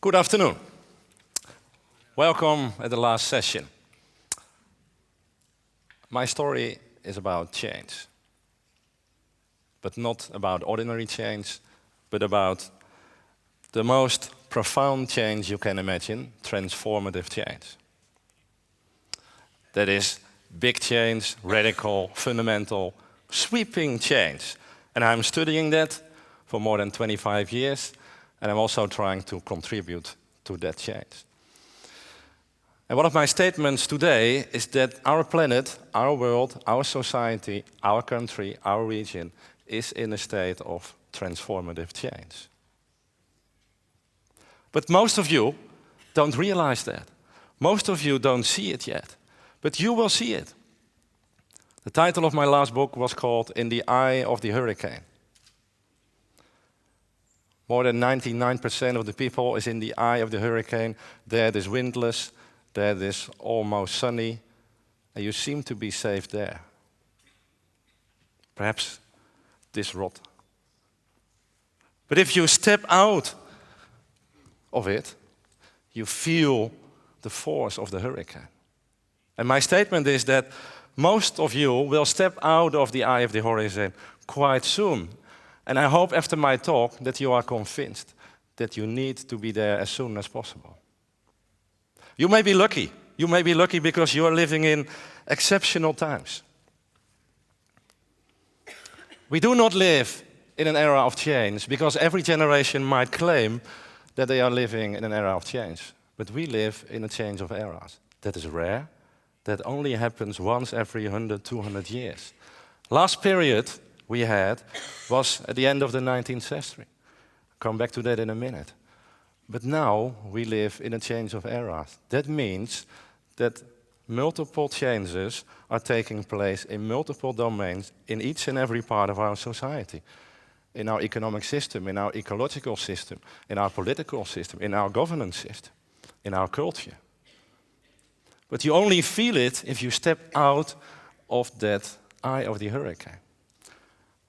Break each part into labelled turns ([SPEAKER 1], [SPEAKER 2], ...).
[SPEAKER 1] Good afternoon. Welcome at the last session. My story is about change, but not about ordinary change, but about the most profound change you can imagine, transformative change. That is big change, radical, fundamental, sweeping change. And I'm studying that for more than 25 years, and I'm also trying to contribute to that change. And one of my statements today is that our planet, our world, our society, our country, our region is in a state of transformative change. But most of you don't realize that. Most of you don't see it yet, but you will see it. The title of my last book was called In the Eye of the Hurricane. More than 99% of the people is in the eye of the hurricane. There it is windless, there it is almost sunny, and you seem to be safe there. Perhaps this rot. But if you step out of it, you feel the force of the hurricane. And my statement is that most of you will step out of the eye of the horizon quite soon. And I hope after my talk that you are convinced that you need to be there as soon as possible. You may be lucky. You may be lucky because you are living in exceptional times. We do not live in an era of change because every generation might claim that they are living in an era of change. But we live in a change of eras. That is rare. That only happens once every 100, 200 years. Last period we had was at the end of the 19th century. I'll come back to that in a minute. But now we live in a change of eras. That means that multiple changes are taking place in multiple domains in each and every part of our society. In our economic system, in our ecological system, in our political system, in our governance system, in our culture. But you only feel it if you step out of that eye of the hurricane.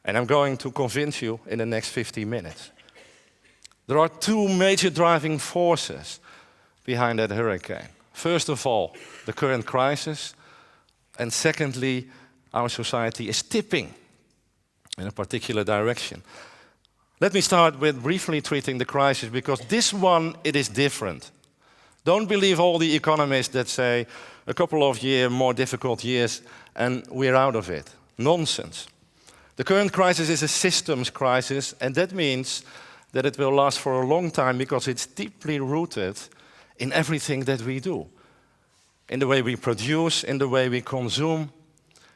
[SPEAKER 1] And I'm going to convince you in the next 15 minutes. There are two major driving forces behind that hurricane. First of all, the current crisis. And secondly, our society is tipping in a particular direction. Let me start with briefly treating the crisis, because this one, it is different. Don't believe all the economists that say a couple of more difficult years and we're out of it. Nonsense. The current crisis is a systems crisis, and that means that it will last for a long time because it's deeply rooted in everything that we do. In the way we produce, in the way we consume.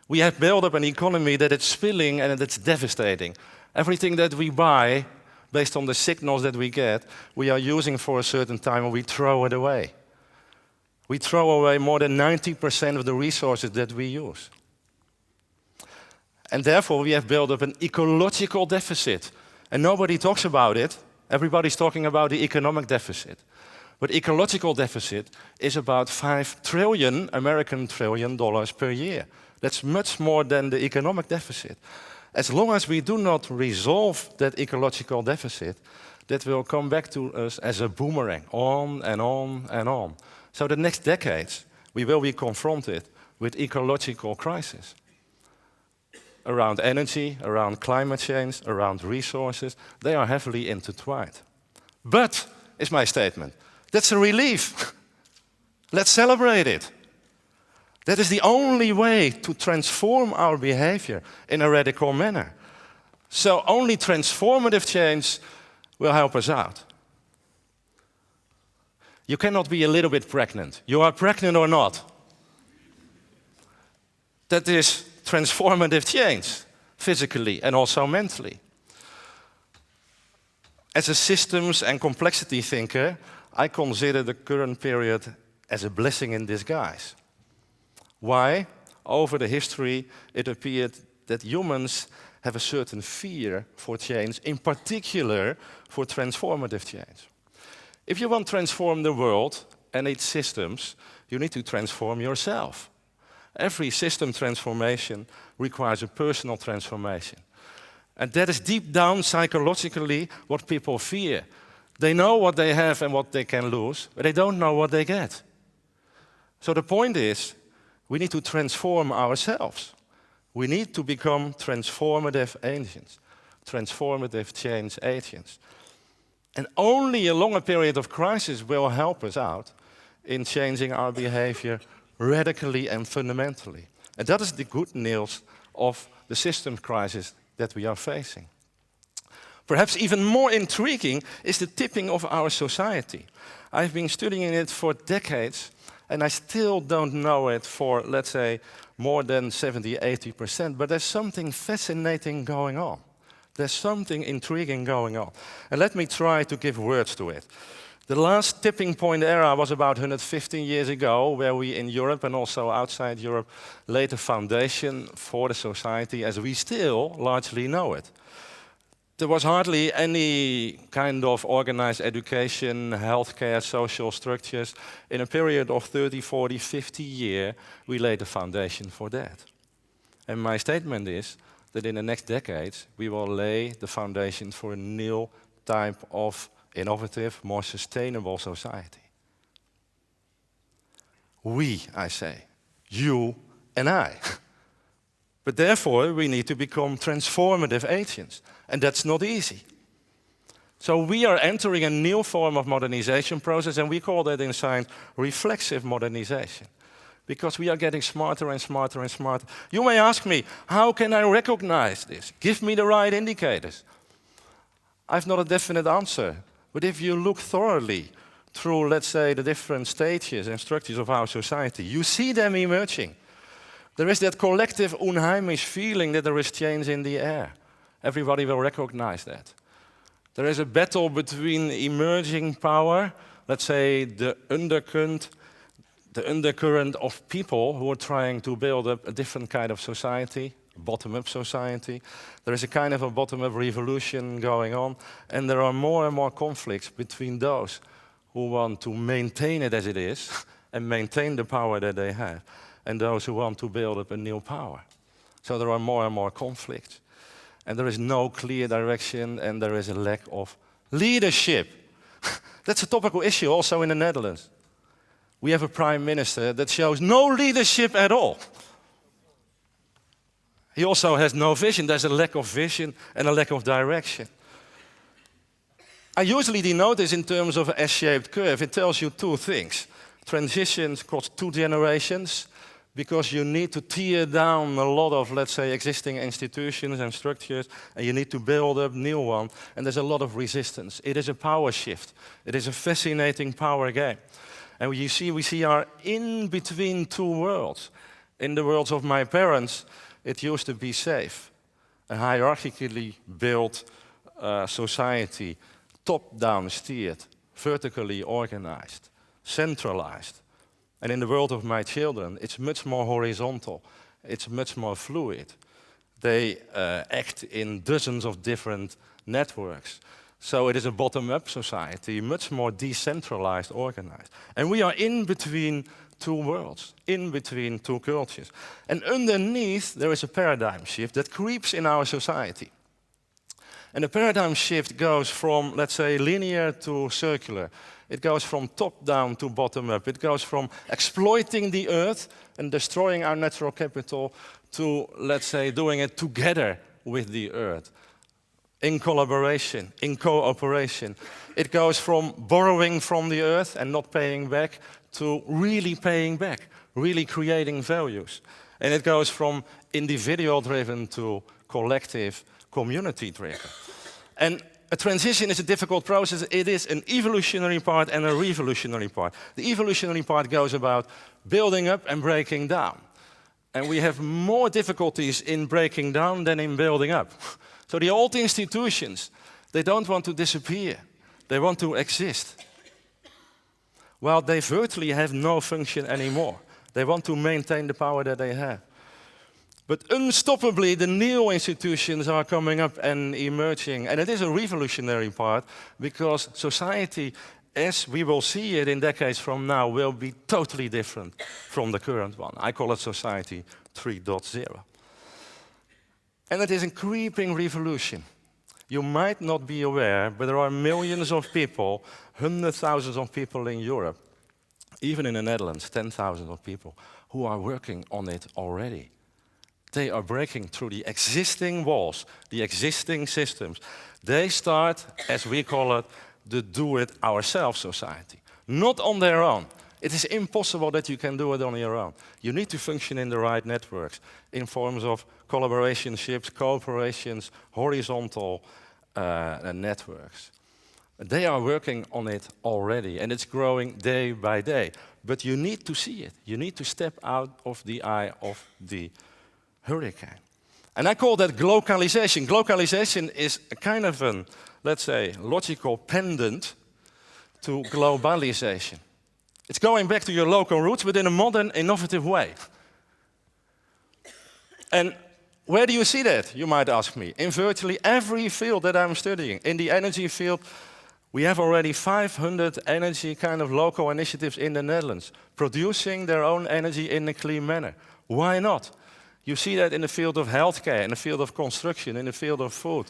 [SPEAKER 1] We have built up an economy that it's spilling and it's devastating. Everything that we buy, based on the signals that we get, we are using for a certain time and we throw it away. We throw away more than 90% of the resources that we use. And therefore, we have built up an ecological deficit. And nobody talks about it. Everybody's talking about the economic deficit. But ecological deficit is about $5 trillion American dollars per year. That's much more than the economic deficit. As long as we do not resolve that ecological deficit, that will come back to us as a boomerang, on and on and on. So the next decades, we will be confronted with ecological crisis. Around energy, around climate change, around resources, they are heavily intertwined. But, is my statement, that's a relief. Let's celebrate it. That is the only way to transform our behavior in a radical manner. So only transformative change will help us out. You cannot be a little bit pregnant. You are pregnant or not. That is transformative change, physically and also mentally. As a systems and complexity thinker, I consider the current period as a blessing in disguise. Why? Over the history, it appeared that humans have a certain fear for change, in particular for transformative change. If you want to transform the world and its systems, you need to transform yourself. Every system transformation requires a personal transformation. And that is deep down psychologically what people fear. They know what they have and what they can lose, but they don't know what they get. So the point is, we need to transform ourselves. We need to become transformative agents, transformative change agents. And only a longer period of crisis will help us out in changing our behavior radically and fundamentally. And that is the good news of the systems crisis that we are facing. Perhaps even more intriguing is the tipping of our society. I've been studying it for decades, and I still don't know it for, let's say, more than 70, 80%, but there's something fascinating going on. There's something intriguing going on. And let me try to give words to it. The last tipping point era was about 115 years ago, where we in Europe and also outside Europe laid the foundation for the society as we still largely know it. There was hardly any kind of organized education, healthcare, social structures. In a period of 30, 40, 50 years, we laid the foundation for that. And my statement is that in the next decades, we will lay the foundation for a new type of innovative, more sustainable society. We, I say, you and I. But therefore, we need to become transformative agents. And that's not easy. So we are entering a new form of modernization process, and we call that in science reflexive modernization. Because we are getting smarter and smarter and smarter. You may ask me, how can I recognize this? Give me the right indicators. I've not a definite answer. But if you look thoroughly through, let's say, the different stages and structures of our society, you see them emerging. There is that collective unheimisch feeling that there is change in the air. Everybody will recognize that. There is a battle between emerging power, let's say the undercurrent of people who are trying to build up a different kind of society, a bottom-up society. There is a kind of a bottom-up revolution going on, and there are more and more conflicts between those who want to maintain it as it is and maintain the power that they have, and those who want to build up a new power. So there are more and more conflicts. And there is no clear direction, and there is a lack of leadership. That's a topical issue also in the Netherlands. We have a prime minister that shows no leadership at all. He also has no vision. There's a lack of vision and a lack of direction. I usually denote this in terms of an S-shaped curve. It tells you two things. Transitions cost 2 generations, because you need to tear down a lot of, let's say, existing institutions and structures, and you need to build up new ones, and there's a lot of resistance. It is a power shift. It is a fascinating power game. And we see our in between two worlds. In the worlds of my parents, it used to be safe. A hierarchically built society, top-down steered, vertically organized, centralized. And in the world of my children, it's much more horizontal. It's much more fluid. They act in dozens of different networks. So it is a bottom-up society, much more decentralized, organized. And we are in between two worlds, in between two cultures. And underneath, there is a paradigm shift that creeps in our society. And the paradigm shift goes from, let's say, linear to circular. It goes from top-down to bottom-up. It goes from exploiting the earth and destroying our natural capital to, let's say, doing it together with the earth, in collaboration, in cooperation. It goes from borrowing from the earth and not paying back to really paying back, really creating values. And it goes from individual-driven to collective, community-driven. And a transition is a difficult process. It is an evolutionary part and a revolutionary part. The evolutionary part goes about building up and breaking down. And we have more difficulties in breaking down than in building up. So the old institutions, they don't want to disappear. They want to exist. Well, they virtually have no function anymore. They want to maintain the power that they have. But unstoppably, the new institutions are coming up and emerging. And it is a revolutionary part, because society, as we will see it in decades from now, will be totally different from the current one. I call it Society 3.0. And it is a creeping revolution. You might not be aware, but there are millions of people, hundreds of thousands of people in Europe, even in the Netherlands, 10,000 of people, who are working on it already. They are breaking through the existing walls, the existing systems. They start, as we call it, the do-it-ourselves society. Not on their own. It is impossible that you can do it on your own. You need to function in the right networks, in forms of collaborationships, cooperations, horizontal networks. They are working on it already, and it's growing day by day. But you need to see it. You need to step out of the eye of the hurricane. And I call that glocalization. Glocalization is a kind of an, let's say, logical pendant to globalization. It's going back to your local roots, but in a modern, innovative way. And where do you see that, you might ask me? In virtually every field that I'm studying. In the energy field, we have already 500 energy kind of local initiatives in the Netherlands, producing their own energy in a clean manner. Why not? You see that in the field of healthcare, in the field of construction, in the field of food.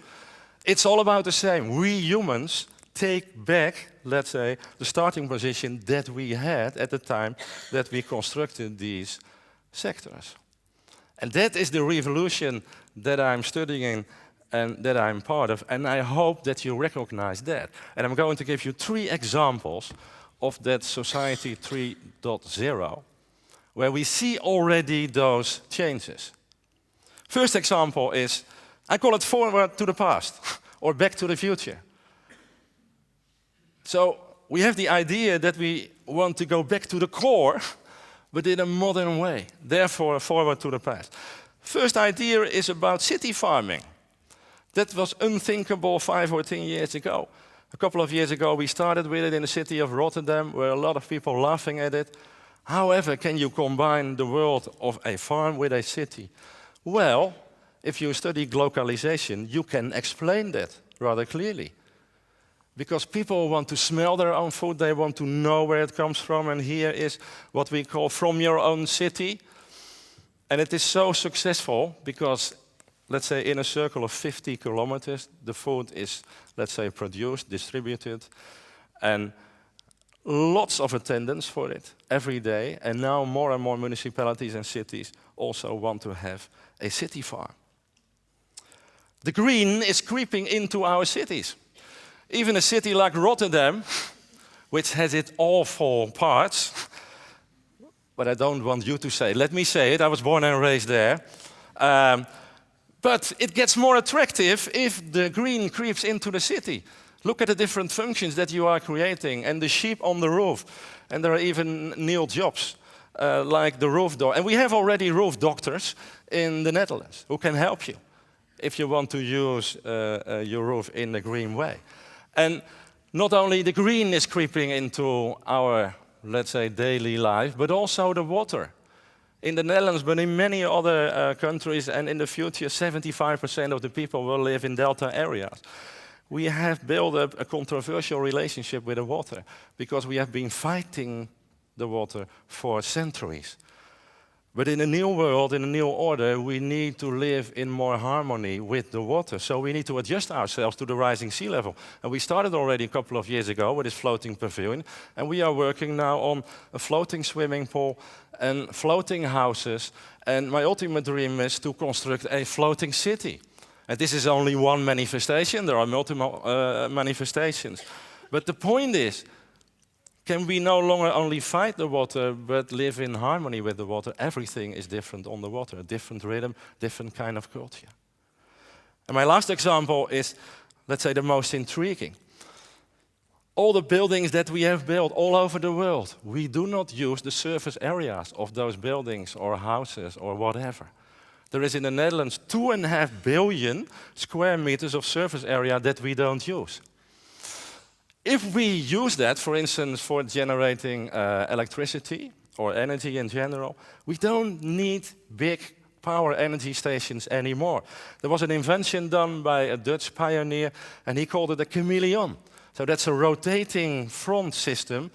[SPEAKER 1] It's all about the same. We humans take back, let's say, the starting position that we had at the time that we constructed these sectors. And that is the revolution that I'm studying and that I'm part of, and I hope that you recognize that. And I'm going to give you 3 examples of that Society 3.0, where we see already those changes. First example is, I call it forward to the past, or back to the future. So we have the idea that we want to go back to the core, but in a modern way, therefore forward to the past. First idea is about city farming. That was unthinkable 5 or 10 years ago. A couple of years ago we started with it in the city of Rotterdam, where a lot of people laughing at it. However, can you combine the world of a farm with a city? Well, if you study glocalization, you can explain that rather clearly. Because people want to smell their own food, they want to know where it comes from, and here is what we call from your own city. And it is so successful because, let's say, in a circle of 50 kilometers, the food is, let's say, produced, distributed, and lots of attendance for it every day. And now more and more municipalities and cities also want to have a city farm. The green is creeping into our cities. Even a city like Rotterdam, which has its awful parts, but I don't want you to say it. Let me say it, I was born and raised there. But it gets more attractive if the green creeps into the city. Look at the different functions that you are creating, and the sheep on the roof. And there are even new jobs, like the roof doctor. And we have already roof doctors in the Netherlands who can help you if you want to use your roof in a green way. And not only the green is creeping into our, let's say, daily life, but also the water. In the Netherlands, but in many other countries, and in the future, 75% of the people will live in delta areas. We have built up a controversial relationship with the water, because we have been fighting the water for centuries. But in a new world, in a new order, we need to live in more harmony with the water. So we need to adjust ourselves to the rising sea level. And we started already a couple of years ago with this floating pavilion. And we are working now on a floating swimming pool and floating houses. And my ultimate dream is to construct a floating city. And this is only one manifestation. There are multiple manifestations. But the point is, can we no longer only fight the water, but live in harmony with the water? Everything is different on the water, a different rhythm, different kind of culture. And my last example is, let's say, the most intriguing. All the buildings that we have built all over the world, we do not use the surface areas of those buildings or houses or whatever. There is in the Netherlands 2.5 billion square meters of surface area that we don't use. If we use that, for instance, for generating electricity or energy in general, we don't need big power energy stations anymore. There was an invention done by a Dutch pioneer, and he called it a chameleon. So that's a rotating front system,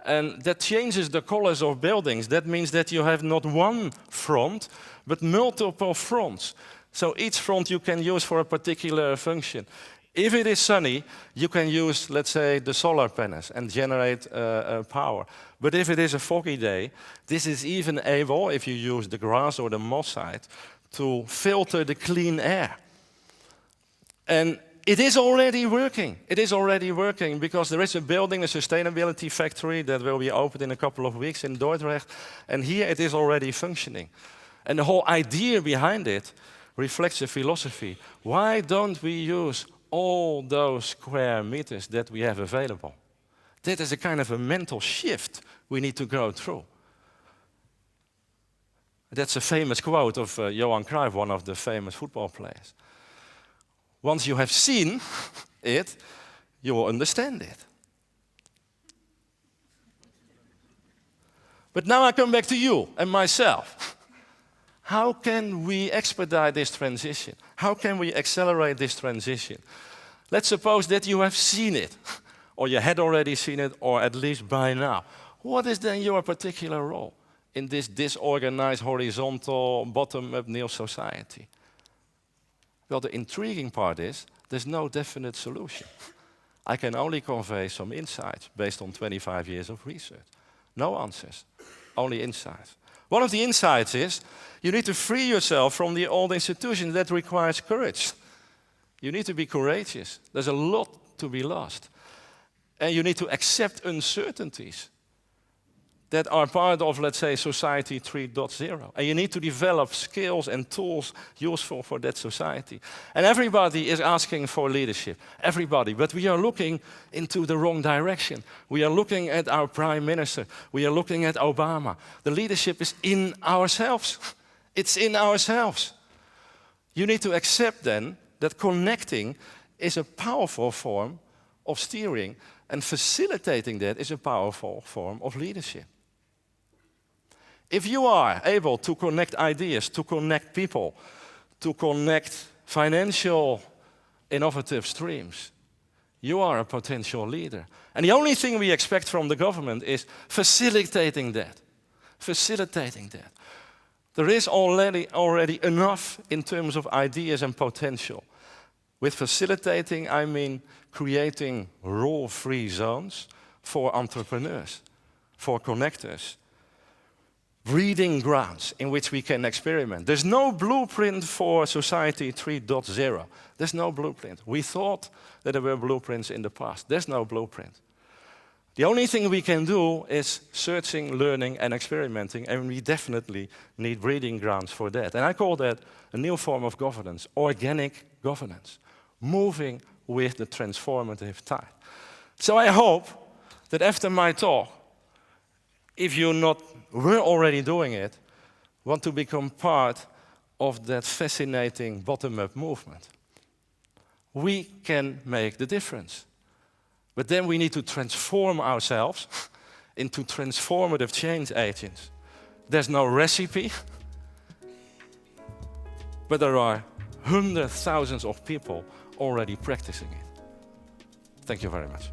[SPEAKER 1] and that changes the colors of buildings. That means that you have not one front, but multiple fronts. So each front you can use for a particular function. If it is sunny, you can use, let's say, the solar panels and generate power. But if it is a foggy day, this is even able, if you use the grass or the moss side, to filter the clean air. And it is already working. It is already working because there is a building, a sustainability factory that will be opened in a couple of weeks in Dordrecht. And here it is already functioning. And the whole idea behind it reflects a philosophy. Why don't we use all those square meters that we have available? That is a kind of a mental shift we need to go through. That's a famous quote of Johan Cruyff, one of the famous football players. Once you have seen it, you will understand it. But now I come back to you and myself. How can we expedite this transition? How can we accelerate this transition? Let's suppose that you have seen it, or you had already seen it, or at least by now. What is then your particular role in this disorganized, horizontal, bottom-up new society? Well, the intriguing part is there's no definite solution. I can only convey some insights based on 25 years of research. No answers, only insights. One of the insights is you need to free yourself from the old institution. That requires courage. You need to be courageous. There's a lot to be lost. And you need to accept uncertainties that are part of, let's say, Society 3.0. And you need to develop skills and tools useful for that society. And everybody is asking for leadership. Everybody. But we are looking into the wrong direction. We are looking at our prime minister. We are looking at Obama. The leadership is in ourselves. It's in ourselves. You need to accept then that connecting is a powerful form of steering, and facilitating that is a powerful form of leadership. If you are able to connect ideas, to connect people, to connect financial innovative streams, you are a potential leader. And the only thing we expect from the government is facilitating that. Facilitating that. There is already enough in terms of ideas and potential. With facilitating, I mean creating rule-free zones for entrepreneurs, for connectors, breeding grounds in which we can experiment. There's no blueprint for Society 3.0. There's no blueprint. We thought that there were blueprints in the past. There's no blueprint. The only thing we can do is searching, learning, and experimenting, and we definitely need breeding grounds for that. And I call that a new form of governance, organic governance, moving with the transformative tide. So I hope that after my talk, if you were already doing it, want to become part of that fascinating bottom-up movement. We can make the difference. But then we need to transform ourselves into transformative change agents. There's no recipe, but there are hundreds, thousands of people already practicing it. Thank you very much.